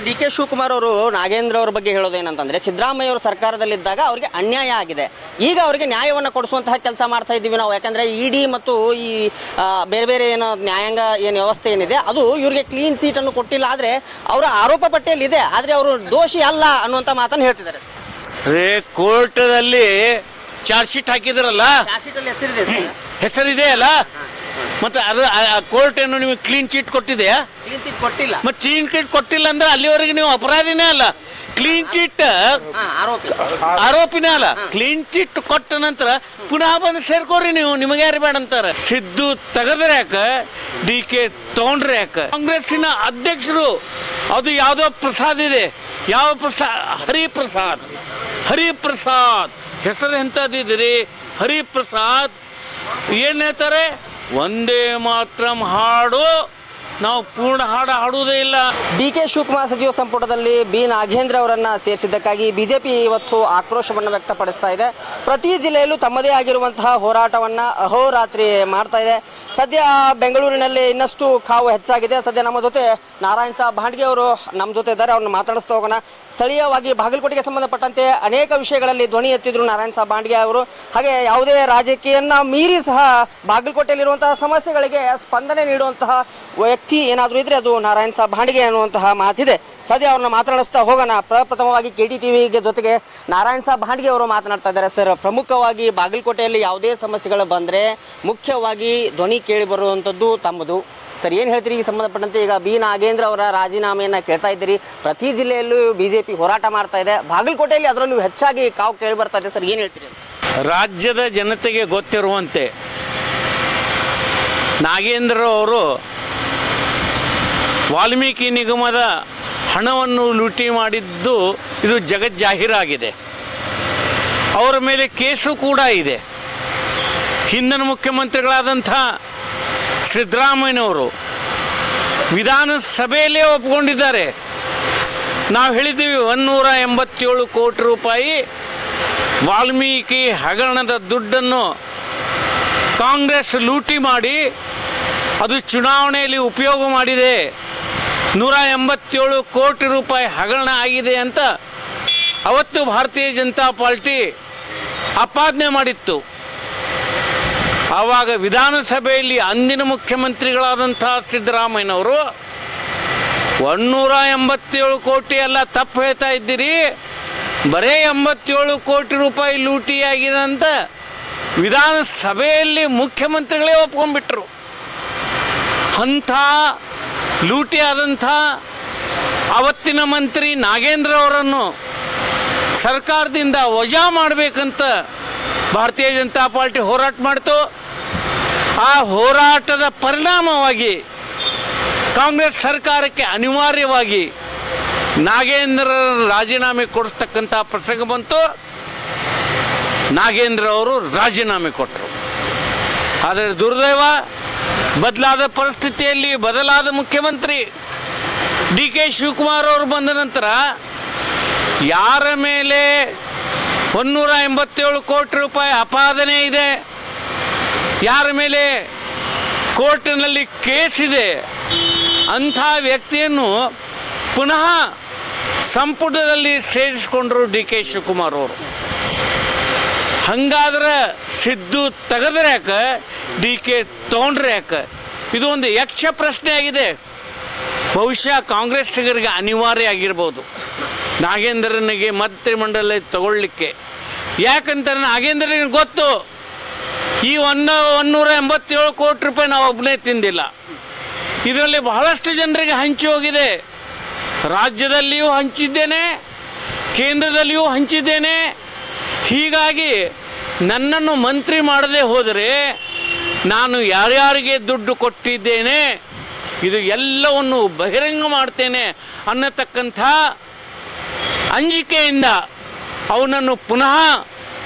Sir, D K Shivakumar ಅವರು ನಾಗೇಂದ್ರ ಅವ್ರ ಬಗ್ಗೆ ಹೇಳೋದೇನಂತಂದ್ರೆ, ಸಿದ್ದರಾಮಯ್ಯ ಅವರು ಸರ್ಕಾರದಲ್ಲಿದ್ದಾಗ ಅವರಿಗೆ ಅನ್ಯಾಯ ಆಗಿದೆ, ಈಗ ಅವರಿಗೆ ನ್ಯಾಯವನ್ನು ಕೊಡಿಸುವಂತಹ ಕೆಲಸ ಮಾಡ್ತಾ ಇದ್ದೀವಿ ನಾವು. ಯಾಕಂದ್ರೆ ಇಡಿ ಮತ್ತು ಈ ಬೇರೆ ಬೇರೆ ಏನೋ ನ್ಯಾಯಾಂಗ ಏನು ವ್ಯವಸ್ಥೆ ಏನಿದೆ ಅದು ಇವರಿಗೆ ಕ್ಲೀನ್ ಸೀಟ್ ಅನ್ನು ಕೊಟ್ಟಿಲ್ಲ. ಆದ್ರೆ ಅವರ ಆರೋಪ ಪಟ್ಟಿಯಲ್ಲಿ ಇದೆ, ಆದ್ರೆ ಅವರು ದೋಷಿ ಅಲ್ಲ ಅನ್ನುವಂತ ಮಾತನ್ನು ಹೇಳ್ತಿದ್ದಾರೆ. ಕೋರ್ಟದಲ್ಲಿ ಚಾರ್ಜ್ ಶೀಟ್ ಹಾಕಿದ್ರಲ್ಲ, ಹೆಸರಿದೆ ಅಲ್ಲ, ಮತ್ತೆ ಅದು ಕೋರ್ಟ್ ಏನು ನಿಮಗೆ ಕ್ಲೀನ್ ಚೀಟ್ ಕೊಟ್ಟಿದೆಯಾ? ಕ್ಲೀನ್ ಚೀಟ್ ಕೊಟ್ಟಿಲ್ಲ. ಮತ್ತೆ ಕ್ಲೀನ್ ಚೀಟ್ ಕೊಟ್ಟಿಲ್ಲ ಅಂದ್ರೆ ಅಲ್ಲಿವರೆಗೆ ನೀವು ಅಪರಾಧಿನೇ ಅಲ್ಲ. ಕ್ಲೀನ್ ಚೀಟ್ ಆರೋಪಿನೇ ಅಲ್ಲ. ಕ್ಲೀನ್ ಚೀಟ್ ಕೊಟ್ಟ ನಂತರ ಪುನಃ ಬಂದು ಸೇರ್ಕೋರಿ ನೀವು, ನಿಮಗೆ ಯಾರು ಬೇಡ ಅಂತಾರೆ. ಸಿದ್ದು ತೆಗೆದ್ರೆ ಯಾಕ, ಡಿ ಕೆ ತಗೊಂಡ್ರೆ ಯಾಕ? ಕಾಂಗ್ರೆಸ್ಸಿನ ಅಧ್ಯಕ್ಷರು ಅದು ಯಾವುದೋ ಪ್ರಸಾದ್ ಇದೆ, ಯಾವ ಪ್ರಸಾದ್? ಹರಿಪ್ರಸಾದ್. ಹರಿಪ್ರಸಾದ್ ಹೆಸರು ಎಂತದಿದ್ರಿ? ಹರಿಪ್ರಸಾದ್ ಏನ್ ಹೇಳ್ತಾರೆ? ಒಂದೇ ಮಾತ್ರ ಹಾಡು, ನಾವು ಪೂರ್ಣ ಹಾಡು ಹಾಡುವುದೇ ಇಲ್ಲ. ಡಿ ಕೆ ಶಿವಕುಮಾರ್ ಸಚಿವ ಸಂಪುಟದಲ್ಲಿ ಬಿ ನಾಗೇಂದ್ರ ಅವರನ್ನ ಸೇರಿಸಿದ್ದಕ್ಕಾಗಿ ಬಿಜೆಪಿ ಇವತ್ತು ಆಕ್ರೋಶವನ್ನು ವ್ಯಕ್ತಪಡಿಸ್ತಾ ಇದೆ. ಪ್ರತಿ ಜಿಲ್ಲೆಯಲ್ಲೂ ತಮ್ಮದೇ ಆಗಿರುವಂತಹ ಹೋರಾಟವನ್ನ ಅಹೋರಾತ್ರಿ ಮಾಡ್ತಾ ಇದೆ. ಸದ್ಯ ಬೆಂಗಳೂರಿನಲ್ಲಿ ಇನ್ನಷ್ಟು ಕಾವು ಹೆಚ್ಚಾಗಿದೆ. ಸದ್ಯ ನಮ್ಮ ಜೊತೆ ನಾರಾಯಣ್ ಸಾಬ್ ಭಾಂಡ್ಗೆ ಅವರು ನಮ್ಮ ಜೊತೆ ಇದ್ದಾರೆ, ಅವ್ರನ್ನ ಮಾತಾಡಿಸ್ತಾ ಹೋಗೋಣ. ಸ್ಥಳೀಯವಾಗಿ ಬಾಗಲಕೋಟೆಗೆ ಸಂಬಂಧಪಟ್ಟಂತೆ ಅನೇಕ ವಿಷಯಗಳಲ್ಲಿ ಧ್ವನಿ ಎತ್ತಿದ್ರು ನಾರಾಯಣ್ ಸಾಬ್ ಭಾಂಡ್ಗೆ ಅವರು. ಹಾಗೆ ಯಾವುದೇ ರಾಜಕೀಯನ್ನ ಮೀರಿ ಸಹ ಬಾಗಲಕೋಟೆಯಲ್ಲಿರುವಂತಹ ಸಮಸ್ಯೆಗಳಿಗೆ ಸ್ಪಂದನೆ ನೀಡುವಂತಹ ವ್ಯಕ್ತಿ ಏನಾದರೂ ಇದ್ರೆ ಅದು ನಾರಾಯಣ್ ಸಾಬ್ ಭಾಂಡ್ಗೆ ಅನ್ನುವಂತಹ ಮಾತಿದೆ. ಸದ್ಯ ಅವ್ರನ್ನ ಮಾತನಾಡಿಸ್ತಾ ಹೋಗೋಣ. ಪ್ರಪ್ರಥಮವಾಗಿ KTTV ಜೊತೆಗೆ ನಾರಾಯಣ್ ಸಾಬ್ ಭಾಂಡ್ಗೆ ಅವರು ಮಾತನಾಡ್ತಾ ಇದ್ದಾರೆ. ಸರ್, ಪ್ರಮುಖವಾಗಿ ಬಾಗಲಕೋಟೆಯಲ್ಲಿ ಯಾವುದೇ ಸಮಸ್ಯೆಗಳು ಬಂದರೆ ಮುಖ್ಯವಾಗಿ ಧ್ವನಿ ಕೇಳಿ ಬರುವಂಥದ್ದು ತಮ್ಮದು. ಸರ್, ಏನು ಹೇಳ್ತೀರಿ ಈ ಸಂಬಂಧಪಟ್ಟಂತೆ? ಈಗ ಬಿ ನಾಗೇಂದ್ರ ಅವರ ರಾಜೀನಾಮೆಯನ್ನು ಕೇಳ್ತಾ ಇದ್ದೀರಿ, ಪ್ರತಿ ಜಿಲ್ಲೆಯಲ್ಲೂ ಬಿಜೆಪಿ ಹೋರಾಟ ಮಾಡ್ತಾ ಇದೆ, ಬಾಗಲಕೋಟೆಯಲ್ಲಿ ಅದರಲ್ಲೂ ಹೆಚ್ಚಾಗಿ ಕಾವು ಕೇಳಿ ಬರ್ತಾ ಇದೆ. ಸರ್, ಏನು ಹೇಳ್ತೀರಿ? ರಾಜ್ಯದ ಜನತೆಗೆ ಗೊತ್ತಿರುವಂತೆ ನಾಗೇಂದ್ರ ಅವರು ವಾಲ್ಮೀಕಿ ನಿಗಮದ ಹಣವನ್ನು ಲೂಟಿ ಮಾಡಿದ್ದು ಇದು ಜಗಜ್ಜಾಹೀರಾಗಿದೆ. ಅವರ ಮೇಲೆ ಕೇಸು ಕೂಡ ಇದೆ. ಹಿಂದಿನ ಮುಖ್ಯಮಂತ್ರಿಗಳಾದಂಥ ಸಿದ್ದರಾಮಯ್ಯನವರು ವಿಧಾನಸಭೆಯಲ್ಲೇ ಒಪ್ಪಿಕೊಂಡಿದ್ದಾರೆ. ನಾವು ಹೇಳಿದ್ದೀವಿ 187 ಕೋಟಿ ರೂಪಾಯಿ ವಾಲ್ಮೀಕಿ ಹಗರಣದ ದುಡ್ಡನ್ನು ಕಾಂಗ್ರೆಸ್ ಲೂಟಿ ಮಾಡಿ ಅದು ಚುನಾವಣೆಯಲ್ಲಿ ಉಪಯೋಗ ಮಾಡಿದೆ. 187 ಕೋಟಿ ರೂಪಾಯಿ ಹಗರಣ ಆಗಿದೆ ಅಂತ ಅವತ್ತು ಭಾರತೀಯ ಜನತಾ ಪಾರ್ಟಿ ಆಪಾದನೆ ಮಾಡಿತ್ತು. ಆವಾಗ ವಿಧಾನಸಭೆಯಲ್ಲಿ ಅಂದಿನ ಮುಖ್ಯಮಂತ್ರಿಗಳಾದಂಥ ಸಿದ್ದರಾಮಯ್ಯನವರು 187 ಕೋಟಿ ಎಲ್ಲ ತಪ್ಪು ಹೇಳ್ತಾ ಇದ್ದೀರಿ, ಬರೇ 87 ಕೋಟಿ ರೂಪಾಯಿ ಲೂಟಿಯಾಗಿದೆ ಅಂತ ವಿಧಾನಸಭೆಯಲ್ಲಿ ಮುಖ್ಯಮಂತ್ರಿಗಳೇ ಒಪ್ಕೊಂಡ್ಬಿಟ್ರು. ಅಂಥ ಲೂಟಿ ಆದಂಥ ಅವತ್ತಿನ ಮಂತ್ರಿ ನಾಗೇಂದ್ರ ಅವರನ್ನು ಸರ್ಕಾರದಿಂದ ವಜಾ ಮಾಡಬೇಕಂತ ಭಾರತೀಯ ಜನತಾ ಪಾರ್ಟಿ ಹೋರಾಟ ಮಾಡ್ತು. ಆ ಹೋರಾಟದ ಪರಿಣಾಮವಾಗಿ ಕಾಂಗ್ರೆಸ್ ಸರ್ಕಾರಕ್ಕೆ ಅನಿವಾರ್ಯವಾಗಿ ನಾಗೇಂದ್ರ ರಾಜೀನಾಮೆ ಕೊಡಿಸ್ತಕ್ಕಂಥ ಪ್ರಸಂಗ ಬಂತು. ನಾಗೇಂದ್ರ ಅವರು ರಾಜೀನಾಮೆ ಕೊಟ್ಟರು. ಆದರೆ ದುರ್ದೈವ, ಬದಲಾದ ಪರಿಸ್ಥಿತಿಯಲ್ಲಿ ಬದಲಾದ ಮುಖ್ಯಮಂತ್ರಿ ಡಿ ಕೆ ಶಿವಕುಮಾರ್ ಅವರು ಬಂದ ನಂತರ ಯಾರ ಮೇಲೆ 187 ಕೋಟಿ ರೂಪಾಯಿ ಅಪಾದನೆ ಇದೆ, ಯಾರ ಮೇಲೆ ಕೋರ್ಟಿನಲ್ಲಿ ಕೇಸ್ ಇದೆ, ಅಂಥ ವ್ಯಕ್ತಿಯನ್ನು ಪುನಃ ಸಂಪುಟದಲ್ಲಿ ಸೇರಿಸಿಕೊಂಡರು ಡಿ ಕೆ ಶಿವಕುಮಾರ್ ಅವರು. ಹಂಗಾದ್ರೆ ಸಿದ್ದು ತೆಗೆದ್ರೆ ಯಾಕೆ, ಡಿ ಕೆ ತೊಗೊಂಡ್ರೆ ಯಾಕೆ? ಇದು ಒಂದು ಯಕ್ಷ ಪ್ರಶ್ನೆ ಆಗಿದೆ. ಬಹುಶಃ ಕಾಂಗ್ರೆಸ್ಸಿಗರಿಗೆ ಅನಿವಾರ್ಯ ಆಗಿರ್ಬೋದು ನಾಗೇಂದ್ರನಿಗೆ ಮಂತ್ರಿಮಂಡಲ ತಗೊಳ್ಳಿಕ್ಕೆ. ಯಾಕಂತಾರೆ ನಾಗೇಂದ್ರನಿಗೆ ಗೊತ್ತು, ಈ 187 ಕೋಟಿ ರೂಪಾಯಿ ನಾವು ಒಬ್ಬನೇ ತಿಂದಿಲ್ಲ, ಇದರಲ್ಲಿ ಬಹಳಷ್ಟು ಜನರಿಗೆ ಹಂಚಿ ಹೋಗಿದೆ. ರಾಜ್ಯದಲ್ಲಿಯೂ ಹಂಚಿದ್ದೇನೆ, ಕೇಂದ್ರದಲ್ಲಿಯೂ ಹಂಚಿದ್ದೇನೆ. ಹೀಗಾಗಿ ನನ್ನನ್ನು ಮಂತ್ರಿ ಮಾಡದೆ ಹೋದರೆ ನಾನು ಯಾರ್ಯಾರಿಗೆ ದುಡ್ಡು ಕೊಟ್ಟಿದ್ದೇನೆ ಇದು ಎಲ್ಲವನ್ನು ಬಹಿರಂಗ ಮಾಡ್ತೇನೆ ಅನ್ನತಕ್ಕಂಥ ಅಂಜಿಕೆಯಿಂದ ಅವನನ್ನು ಪುನಃ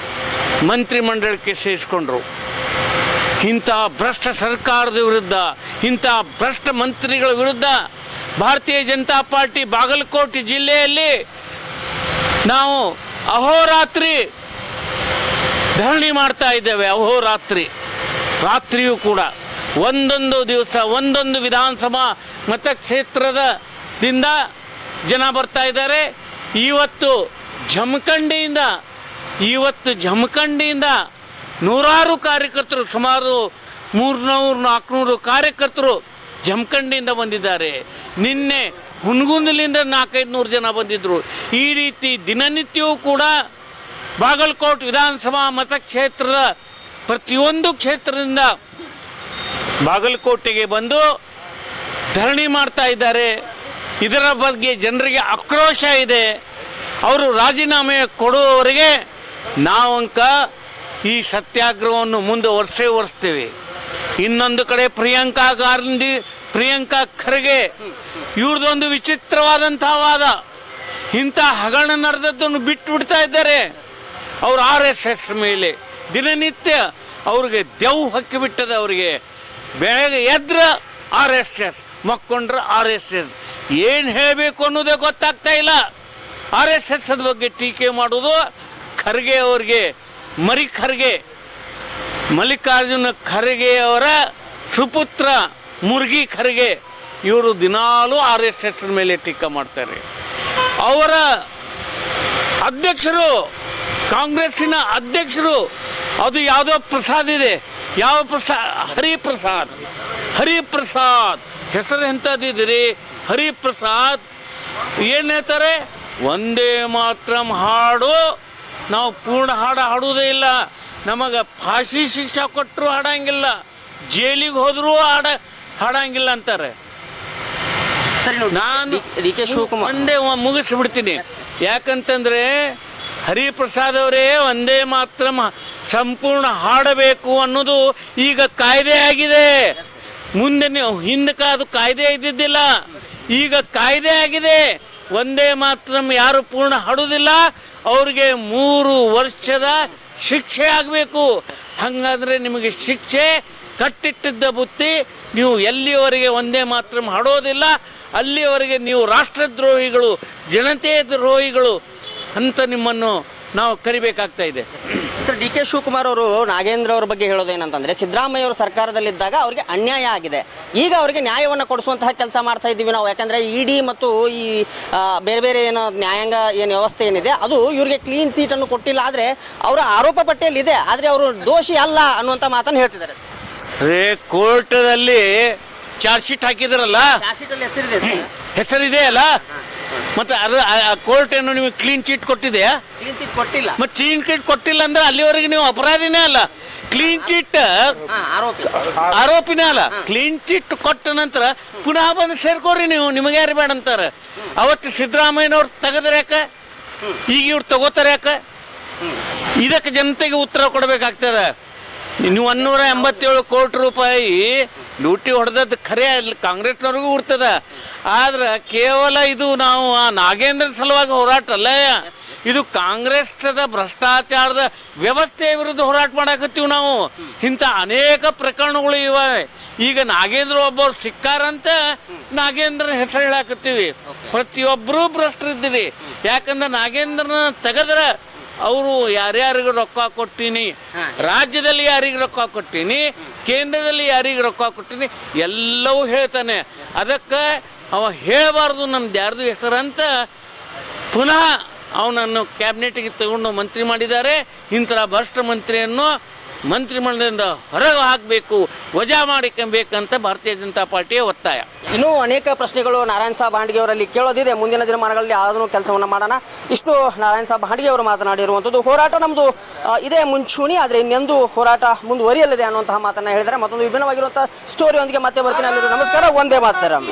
ಮಂತ್ರಿಮಂಡಲಕ್ಕೆ ಸೇರಿಸ್ಕೊಂಡ್ರು. ಇಂಥ ಭ್ರಷ್ಟ ಸರ್ಕಾರದ ವಿರುದ್ಧ, ಇಂಥ ಭ್ರಷ್ಟ ಮಂತ್ರಿಗಳ ವಿರುದ್ಧ ಭಾರತೀಯ ಜನತಾ ಪಾರ್ಟಿ ಬಾಗಲಕೋಟೆ ಜಿಲ್ಲೆಯಲ್ಲಿ ನಾವು ಅಹೋರಾತ್ರಿ ಧರಣಿ ಮಾಡ್ತಾ ಇದ್ದೇವೆ. ಅಹೋರಾತ್ರಿ ರಾತ್ರಿಯೂ ಕೂಡ ಒಂದೊಂದು ದಿವಸ ಒಂದೊಂದು ವಿಧಾನಸಭಾ ಮತಕ್ಷೇತ್ರದಿಂದ ಜನ ಬರ್ತಾ ಇದ್ದಾರೆ. ಇವತ್ತು ಜಮಖಂಡಿಯಿಂದ ನೂರಾರು ಕಾರ್ಯಕರ್ತರು, ಸುಮಾರು 300-400 ಕಾರ್ಯಕರ್ತರು ಜಮಖಂಡಿಯಿಂದ ಬಂದಿದ್ದಾರೆ. ನಿನ್ನೆ ಹುನಗುಂದಲಿಂದ 400-500 ಜನ ಬಂದಿದ್ದರು. ಈ ರೀತಿ ದಿನನಿತ್ಯವೂ ಕೂಡ ಬಾಗಲಕೋಟೆ ವಿಧಾನಸಭಾ ಮತಕ್ಷೇತ್ರದ ಪ್ರತಿಯೊಂದು ಕ್ಷೇತ್ರದಿಂದ ಬಾಗಲಕೋಟೆಗೆ ಬಂದು ಧರಣಿ ಮಾಡ್ತಾ ಇದ್ದಾರೆ. ಇದರ ಬಗ್ಗೆ ಜನರಿಗೆ ಆಕ್ರೋಶ ಇದೆ. ಅವರು ರಾಜೀನಾಮೆ ಕೊಡುವವರೆಗೆ ನಾವಂಕ ಈ ಸತ್ಯಾಗ್ರಹವನ್ನು ಮುಂದುವರಿಸ್ತೇವೆ. ಇನ್ನೊಂದು ಕಡೆ ಪ್ರಿಯಾಂಕಾ ಖರ್ಗೆ ಇವ್ರದೊಂದು ವಿಚಿತ್ರವಾದಂತಹ ವಾದ. ಇಂಥ ಹಗರಣ ನಡೆದದ್ದನ್ನು ಬಿಟ್ಟು ಬಿಡ್ತಾ ಇದ್ದಾರೆ. ಅವರು RSS ಮೇಲೆ ದಿನನಿತ್ಯ ಅವ್ರಿಗೆ ದೆವ್ವ ಹಕ್ಕಿಬಿಟ್ಟದ. ಅವರಿಗೆ ಬೆಳಗ್ಗೆ ಎದ್ರ RSS, ಮಕ್ಕೊಂಡ್ರೆ RSS, ಏನು ಹೇಳಬೇಕು ಅನ್ನೋದೇ ಗೊತ್ತಾಗ್ತಾ ಇಲ್ಲ. RSS ಬಗ್ಗೆ ಟೀಕೆ ಮಾಡೋದು ಖರ್ಗೆ ಅವ್ರಿಗೆ, ಮಲ್ಲಿಕಾರ್ಜುನ ಖರ್ಗೆ ಅವರ ಸುಪುತ್ರ ಮುರುಗಿ ಖರ್ಗೆ, ಇವರು ದಿನಾಲೂ RSS ಮೇಲೆ ಟೀಕೆ ಮಾಡ್ತಾರೆ. ಅವರ ಅಧ್ಯಕ್ಷರು, ಕಾಂಗ್ರೆಸ್ಸಿನ ಅಧ್ಯಕ್ಷರು, ಅದು ಯಾವುದೋ ಪ್ರಸಾದ್ ಇದೆ, ಯಾವ ಪ್ರಸಾದ್, ಹರಿಪ್ರಸಾದ್ ಹೆಸರು ಎಂಥದ್ದಿದ್ರಿ, ಹರಿಪ್ರಸಾದ್ ಏನು ಹೇಳ್ತಾರೆ, ಒಂದೇ ಮಾತ್ರಂ ಹಾಡು ನಾವು ಪೂರ್ಣ ಹಾಡುವುದೇ ಇಲ್ಲ, ನಮಗೆ ಫಾಶಿ ಶಿಕ್ಷೆ ಕೊಟ್ಟರು ಹಾಡಂಗಿಲ್ಲ, ಜೈಲಿಗೆ ಹೋದರೂ ಹಾಡಂಗಿಲ್ಲ ಅಂತಾರೆ. ಸರಿ ನೋಡಿ, ನಾನು DK ಶಿವಕುಮಾರ್ ಒಂದೇ ಮುಗಿಸ್ಬಿಡ್ತೀನಿ. ಯಾಕಂತಂದ್ರೆ ಹರಿಪ್ರಸಾದ್ ಅವರೇ ಒಂದೇ ಮಾತ್ರ ಸಂಪೂರ್ಣ ಹಾಡಬೇಕು ಅನ್ನೋದು ಈಗ ಕಾಯ್ದೆ ಆಗಿದೆ. ಮುಂದೆ ಹಿಂದಕ್ಕೆ ಅದು ಕಾಯ್ದೆ ಇದ್ದಿದ್ದಿಲ್ಲ, ಈಗ ಕಾಯ್ದೆ ಆಗಿದೆ. ಒಂದೇ ಮಾತ್ರ ಯಾರು ಪೂರ್ಣ ಹಾಡುವುದಿಲ್ಲ ಅವ್ರಿಗೆ 3 ವರ್ಷದ ಶಿಕ್ಷೆ ಆಗಬೇಕು. ಹಾಗಾದ್ರೆ ನಿಮಗೆ ಶಿಕ್ಷೆ ಕಟ್ಟಿಟ್ಟಿದ್ದ ಬುತ್ತಿ. ನೀವು ಎಲ್ಲಿಯವರೆಗೆ ಒಂದೇ ಮಾತ್ರ ಹಾಡೋದಿಲ್ಲ ಅಲ್ಲಿಯವರೆಗೆ ನೀವು ರಾಷ್ಟ್ರದ್ರೋಹಿಗಳು, ಜನತೆ ದ್ರೋಹಿಗಳು ಅಂತ ನಿಮ್ಮನ್ನು ನಾವು ಕರಿಬೇಕಾಗ್ತಾ ಇದೆ. ಸರ್, DK ಶಿವಕುಮಾರ್ ಅವರು ನಾಗೇಂದ್ರ ಅವ್ರ ಬಗ್ಗೆ ಹೇಳೋದೇನಂತಂದ್ರೆ, ಸಿದ್ದರಾಮಯ್ಯ ಅವರು ಸರ್ಕಾರದಲ್ಲಿದ್ದಾಗ ಅವರಿಗೆ ಅನ್ಯಾಯ ಆಗಿದೆ, ಈಗ ಅವರಿಗೆ ನ್ಯಾಯವನ್ನು ಕೊಡಿಸುವಂತಹ ಕೆಲಸ ಮಾಡ್ತಾ ಇದ್ದೀವಿ ನಾವು. ಯಾಕಂದ್ರೆ ED ಮತ್ತು ಈ ಬೇರೆ ಬೇರೆ ಏನೋ ನ್ಯಾಯಾಂಗ ಏನು ವ್ಯವಸ್ಥೆ ಏನಿದೆ ಅದು ಇವರಿಗೆ ಕ್ಲೀನ್ ಸೀಟನ್ನು ಕೊಟ್ಟಿಲ್ಲ. ಆದರೆ ಅವರ ಆರೋಪ ಪಟ್ಟಿಯಲ್ಲಿ ಇದೆ, ಆದರೆ ಅವರು ದೋಷಿ ಅಲ್ಲ ಅನ್ನುವಂಥ ಮಾತನ್ನು ಹೇಳ್ತಿದ್ದಾರೆ. ಕೋರ್ಟದಲ್ಲಿ ಚಾರ್ಜ್ ಶೀಟ್ ಹಾಕಿದ್ರಲ್ಲ, ಹೆಸರಿದೆ ಅಲ್ಲ, ಮತ್ತೆ ಅದು ಕೋರ್ಟ್ ಏನು ನಿಮಗೆ ಕ್ಲೀನ್ ಚೀಟ್ ಕೊಟ್ಟಿದೆಯಾ? ಕ್ಲೀನ್ ಚೀಟ್ ಕೊಟ್ಟಿಲ್ಲ. ಮತ್ತೆ ಕ್ಲೀನ್ ಚೀಟ್ ಕೊಟ್ಟಿಲ್ಲ ಅಂದ್ರೆ ಅಲ್ಲಿವರೆಗೆ ನೀವು ಅಪರಾಧಿನೇ ಅಲ್ಲ. ಕ್ಲೀನ್ ಚೀಟ್ ಆರೋಪಿನೇ ಅಲ್ಲ. ಕ್ಲೀನ್ ಚೀಟ್ ಕೊಟ್ಟ ನಂತರ ಪುನಃ ಬಂದು ಸೇರ್ಕೋರಿ ನೀವು, ನಿಮಗೆ ಯಾರು ಬೇಡ ಅಂತಾರೆ. ಅವತ್ತು ಸಿದ್ದರಾಮಯ್ಯನವ್ರು ತೆಗೆದ್ರೆ ಯಾಕೆ, ಈಗ ಇವ್ರು ತಗೋತಾರೆ ಯಾಕೆ? ಇದಕ್ಕೆ ಜನತೆಗೆ ಉತ್ತರ ಕೊಡಬೇಕಾಗ್ತದೆ. ನೀವು 187 ಕೋಟಿ ರೂಪಾಯಿ ಲೂಟಿ ಹೊಡೆದದ್ದು ಖರೆ ಕಾಂಗ್ರೆಸ್ನವ್ರಿಗೂ ಉರ್ತದ. ಆದ್ರೆ ಕೇವಲ ಇದು ನಾವು ನಾಗೇಂದ್ರ ಸಲುವಾಗಿ ಹೋರಾಟ ಅಲ್ಲ, ಇದು ಕಾಂಗ್ರೆಸ್ದ ಭ್ರಷ್ಟಾಚಾರದ ವ್ಯವಸ್ಥೆಯ ವಿರುದ್ಧ ಹೋರಾಟ ಮಾಡಾಕತ್ತೀವಿ ನಾವು. ಇಂಥ ಅನೇಕ ಪ್ರಕರಣಗಳು ಇವೆ. ಈಗ ನಾಗೇಂದ್ರ ಒಬ್ಬರು ಸಿಕ್ಕಾರಂತ ನಾಗೇಂದ್ರನ ಹೆಸರು ಹೇಳಾಕತ್ತೀವಿ. ಪ್ರತಿಯೊಬ್ಬರೂ ಭ್ರಷ್ಟರಿದ್ದೀರಿ. ಯಾಕಂದ್ರೆ ನಾಗೇಂದ್ರನ ತೆಗೆದ್ರೆ ಅವರು ಯಾರ್ಯಾರಿಗೆ ರೊಕ್ಕ ಕೊಟ್ಟೀನಿ, ರಾಜ್ಯದಲ್ಲಿ ಯಾರಿಗೆ ರೊಕ್ಕ ಕೊಟ್ಟೀನಿ, ಕೇಂದ್ರದಲ್ಲಿ ಯಾರಿಗೆ ರೊಕ್ಕ ಕೊಟ್ಟೀನಿ ಎಲ್ಲವೂ ಹೇಳ್ತಾನೆ. ಅದಕ್ಕೆ ಅವ ಹೇಳಬಾರ್ದು ನಮ್ದು ಯಾರ್ದು ಹೆಸರಂತ ಪುನಃ ಅವನನ್ನು ಕ್ಯಾಬಿನೆಟ್ಗೆ ತಗೊಂಡು ಮಂತ್ರಿ ಮಾಡಿದ್ದಾರೆ. ಇಂಥ ಭ್ರಷ್ಟ ಮಂತ್ರಿಯನ್ನು ಮಂತ್ರಿಮಂಡಲದಿಂದ ಹೊರಗೆ ಹಾಕಬೇಕು, ವಜಾ ಮಾಡಿಕೊಬೇಕಂತ ಭಾರತೀಯ ಜನತಾ ಪಾರ್ಟಿಯ ಒತ್ತಾಯ. ಇನ್ನೂ ಅನೇಕ ಪ್ರಶ್ನೆಗಳು ನಾರಾಯಣ ಸಾಬ್ ಹಾಂಡ್ಗೆ ಅವರಲ್ಲಿ ಕೇಳೋದಿದೆ. ಮುಂದಿನ ದಿನಮಾನಗಳಲ್ಲಿ ಯಾವುದನ್ನು ಕೆಲಸವನ್ನು ಮಾಡೋಣ. ಇಷ್ಟು ನಾರಾಯಣ ಸಾಬ್ ಹಾಂಡ್ಗೆ ಅವರು ಮಾತನಾಡಿರುವಂಥದ್ದು. ಹೋರಾಟ ನಮ್ಮದು ಇದೇ ಮುಂಚೂಣಿ, ಆದರೆ ಇನ್ನೆಂದು ಹೋರಾಟ ಮುಂದುವರಿಯಲಿದೆ ಅನ್ನುವಂತಹ ಮಾತನ್ನು ಹೇಳಿದರೆ. ಮತ್ತೊಂದು ವಿಭಿನ್ನವಾಗಿರುವಂಥ ಸ್ಟೋರಿಯೊಂದಿಗೆ ಮತ್ತೆ ಬರ್ತೀನಿ. ಅಲ್ಲಿ ನಮಸ್ಕಾರ, ಒಂದೇ ಮಾತರಂ.